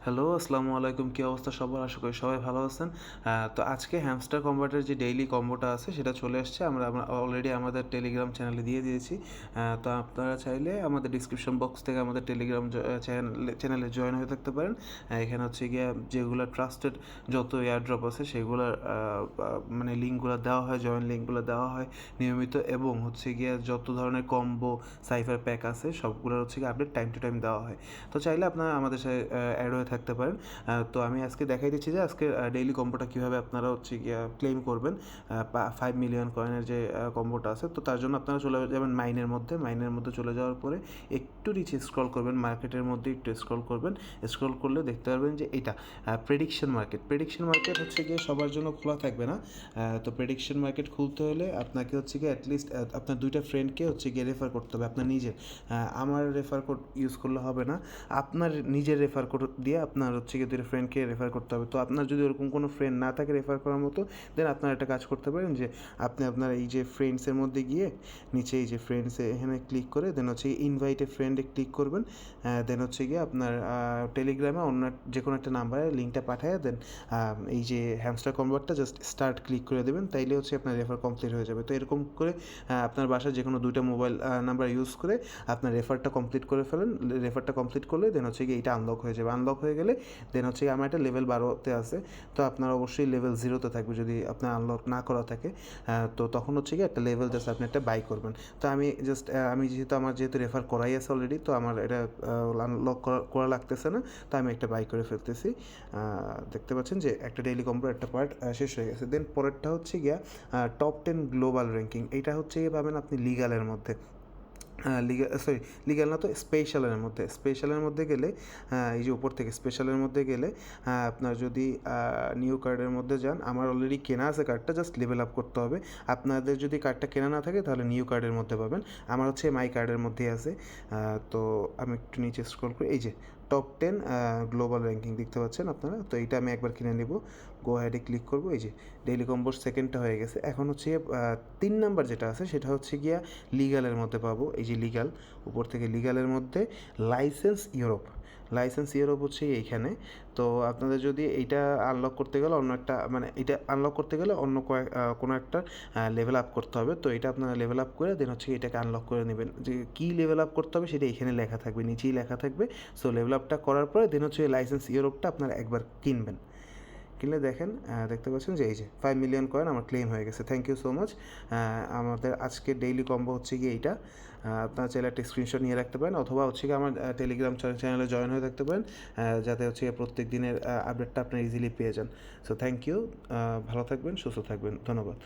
Hello, আসসালামু আলাইকুম। কী অবস্থা সবার? আশা করি সবাই ভালো আছেন। তো আজকে হ্যামস্টার কম্বাটের যে ডেইলি কম্বোটা আছে সেটা চলে এসছে। আমরা আমরা অলরেডি আমাদের টেলিগ্রাম চ্যানেলে দিয়ে দিয়েছি। তো আপনারা চাইলে আমাদের ডিসক্রিপশন বক্স থেকে আমাদের টেলিগ্রাম চ্যানেলে জয়েন হয়ে থাকতে পারেন। এখানে হচ্ছে গিয়ে যেগুলো ট্রাস্টেড যত এয়ারড্রপ আছে সেগুলোর মানে লিঙ্কগুলো দেওয়া হয়, জয়েন লিঙ্কগুলো দেওয়া হয় নিয়মিত, এবং হচ্ছে গিয়ে যত ধরনের কম্বো সাইফার প্যাক আছে সবগুলোর হচ্ছে গিয়ে আপডেট টাইম টু টাইম দেওয়া হয়। তো চাইলে আপনারা আমাদের সাথে অ্যাড হয়ে থাকতে পারেন। তো আমি আজকে দেখাই দিচ্ছি যে আজকে ডেইলি কম্বোটা কীভাবে আপনারা হচ্ছে গিয়ে ক্লেম করবেন। 5 মিলিয়ন কয়েনের যে কম্বোটা আছে, তো তার জন্য আপনারা চলে যাবেন মাইনের মধ্যে চলে যাওয়ার পরে একটু নিচে স্ক্রল করবেন, মার্কেটের মধ্যে একটু স্ক্রল করবেন। স্ক্রল করলে দেখতে পারবেন যে এটা প্রেডিকশন মার্কেট হচ্ছে গিয়ে সবার জন্য খোলা থাকবে না। তো প্রেডিকশন মার্কেট খুলতে হলে আপনাকে হচ্ছে গিয়ে অ্যাটলিস্ট আপনার 2টা ফ্রেন্ডকে হচ্ছে গিয়ে রেফার করতে হবে। আপনার নিজের আমার রেফার কোড ইউজ করলে হবে না, আপনার নিজের রেফার কোড দিয়ে আপনার হচ্ছে গিয়ে 2টা ফ্রেন্ডকে রেফার করতে হবে। তো আপনার যদি ওরকম কোনো ফ্রেন্ড না থাকে রেফার করার মতো, দেন আপনারা একটা কাজ করতে পারেন যে আপনি আপনার এই যে ফ্রেন্ডসের মধ্যে গিয়ে নিচে এই যে ফ্রেন্ডসে এখানে ক্লিক করে দেন হচ্ছে ইনভাইট এ ফ্রেন্ডে ক্লিক করবেন। দেন হচ্ছে গিয়ে আপনার টেলিগ্রামে অন্য যে কোনো একটা নাম্বারে লিঙ্কটা পাঠিয়ে দেন এই যে হ্যামস্টার কনভার্টটা জাস্ট স্টার্ট ক্লিক করে দেবেন, তাইলে হচ্ছে আপনার রেফার কমপ্লিট হয়ে যাবে। তো এরকম করে আপনার বাসায় যে কোনো 2টা মোবাইল নাম্বার ইউজ করে আপনার রেফারটা কমপ্লিট করে ফেলেন। রেফারটা কমপ্লিট করলে দেন হচ্ছে গিয়ে এইটা আনলক হয়ে যাবে। আনলক হয়ে গেলে দেন হচ্ছে আমার একটা লেভেল 12তে আছে, তো আপনার অবশ্যই লেভেল 0তে থাকবে যদি আপনার আনলক না করা থাকে। তো তখন হচ্ছে গিয়ে একটা লেভেল জাস্ট আপনি একটা বাই করবেন। তো আমি যেহেতু রেফার করাই আছে অলরেডি, তো আমার এটা আনলক করা লাগতেছে না, তো আমি একটা বাই করে ফেলতেছি। দেখতে পাচ্ছেন যে একটা ডেইলি কম্বোর একটা পার্ট শেষ হয়ে গেছে। দেন পরেরটা হচ্ছে গিয়া টপ 10 গ্লোবাল র্যাঙ্কিং। এইটা হচ্ছে গিয়ে পাবেন আপনি লিগালের মধ্যে। লিগ্যাল না, তো স্পেশালের মধ্যে গেলে এই যে উপর থেকে স্পেশালের মধ্যে গেলে আপনার যদি নিউ কার্ডের মধ্যে যান, আমার অলরেডি কেনা আছে কার্ডটা, জাস্ট লেভেল আপ করতে হবে। আপনাদের যদি কার্ডটা কেনা না থাকে তাহলে নিউ কার্ডের মধ্যে পাবেন। আমার হচ্ছে মাই কার্ডের মধ্যেই আছে। তো আমি একটু নিচে স্ক্রল করি, এই যে টপ 10 গ্লোবাল র্যাঙ্কিং দেখতে পাচ্ছেন আপনারা। তো এইটা আমি একবার কিনে নেব, গো হেডে ক্লিক করবো। এই যে ডেইলি কম্বোর সেকেন্ডটা হয়ে গেছে। এখন হচ্ছে 3 নাম্বার যেটা আছে সেটা হচ্ছে গিয়া লিগালের মধ্যে পাবো। এই যে লিগাল, উপর থেকে লিগালের মধ্যে লাইসেন্স ইউরোপ হচ্ছে এইখানে। তো আপনাদের যদি এইটা আনলক করতে গেলে অন্য কোনো একটা লেভেল আপ করতে হবে। তো এটা আপনারা লেভেল আপ করে দেন হচ্ছে এটাকে আনলক করে নেবেন। যে কী লেভেল আপ করতে হবে সেটা এখানে লেখা থাকবে, নিচেই লেখা থাকবে। সো লেভেল আপটা করার পরে দেন হচ্ছে লাইসেন্স ইউরোপটা আপনারা একবার কিনবেন। কিনলে দেখতে পাচ্ছেন যে এই যে 5 মিলিয়ন কয়েন আমার ক্লেম হয়ে গেছে। Thank you so much. আমাদের আজকে ডেইলি কম্বো হচ্ছে গিয়ে এইটা। আপনারা চাইলে একটা স্ক্রিনশট নিয়ে রাখতে পারেন, অথবা হচ্ছে গিয়ে আমার টেলিগ্রাম চ্যানেলে জয়েন হয়ে থাকতে পারেন, যাতে হচ্ছে প্রত্যেক দিনের আপডেটটা আপনারা ইজিলি পেয়ে যান। So thank you. ভালো থাকবেন, সুস্থ থাকবেন। ধন্যবাদ।